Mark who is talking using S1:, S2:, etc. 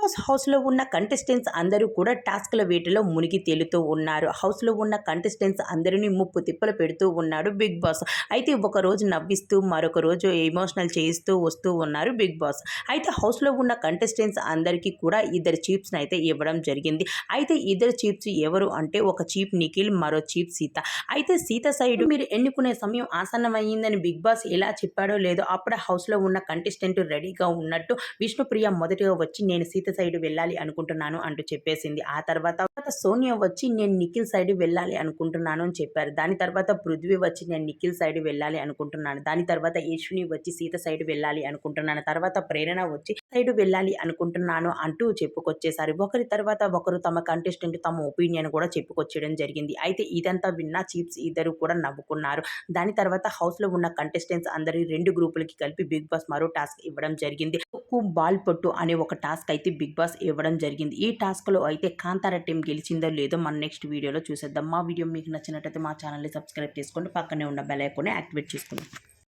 S1: Boss హౌస్లో ఉన్న contestants అందరూ కూడా టాస్క్ల వేటలో మునిగి తేలుతూ ఉన్నారు. హౌస్లో ఉన్న కంటెస్టెంట్స్ అందరినీ ముప్పు తిప్పలు పెడుతూ ఉన్నాడు బిగ్ బాస్. అయితే ఒక రోజు నవ్విస్తూ మరొక రోజు ఎమోషనల్ చేయిస్తూ వస్తూ ఉన్నారు బిగ్ బాస్. అయితే హౌస్లో ఉన్న కంటెస్టెంట్స్ అందరికీ కూడా ఇద్దరు చీఫ్స్ని అయితే ఇవ్వడం జరిగింది. అయితే ఇద్దరు చీఫ్స్ ఎవరు అంటే ఒక చీఫ్ నిఖిల్, మరో చీఫ్ సీత. అయితే సీత సైడ్ మీరు ఎన్నుకునే సమయం ఆసన్నమయ్యిందని బిగ్ బాస్ ఎలా చెప్పాడో లేదో అప్పుడే హౌస్లో ఉన్న కంటెస్టెంట్ రెడీగా ఉన్నట్టు విష్ణుప్రియ మొదటగా వచ్చి నేను సీత సైడ్ వెళ్ళాలి అనుకుంటున్నాను అంటూ చెప్పేసింది. ఆ తర్వాత సోనియా వచ్చి నేను నిఖిల్ సైడ్ వెళ్ళాలి అనుకుంటున్నాను అని చెప్పారు. దాని తర్వాత పృథ్వీ వచ్చి నేను నిఖిల్ సైడ్ వెళ్ళాలి అనుకుంటున్నాను. దాని తర్వాత యశ్విని వచ్చి సీత సైడ్ వెళ్ళాలి అనుకుంటున్నాను. తర్వాత ప్రేరణ వచ్చి సైడ్ వెళ్ళాలి అనుకుంటున్నాను అంటూ చెప్పుకొచ్చేసారు. ఒకరి తర్వాత ఒకరు తమ కంటెస్టెంట్ తమ ఒపీనియన్ కూడా చెప్పుకొచ్చేయడం జరిగింది. అయితే ఇదంతా విన్న చీఫ్స్ ఇద్దరు కూడా నవ్వుకున్నారు. దాని తర్వాత హౌస్లో ఉన్న కంటెస్టెంట్స్ అందరి 2 గ్రూపులకి కలిపి బిగ్ బాస్ మరో టాస్క్ ఇవ్వడం జరిగింది. బాల్ పొట్టు అనే ఒక టాస్క్ అయితే బిగ్ బాస్ ఇవ్వడం జరిగింది. ఈ టాస్క్లో అయితే కాంతార టీం గెలిచిందో లేదో మన నెక్స్ట్ వీడియోలో చూసేద్దాం. మా వీడియో మీకు నచ్చినట్లయితే మా ఛానల్ని సబ్స్క్రైబ్ చేసుకోండి. పక్కనే ఉన్న బెల్ ఐకాన్ని యాక్టివేట్ చేసుకోండి.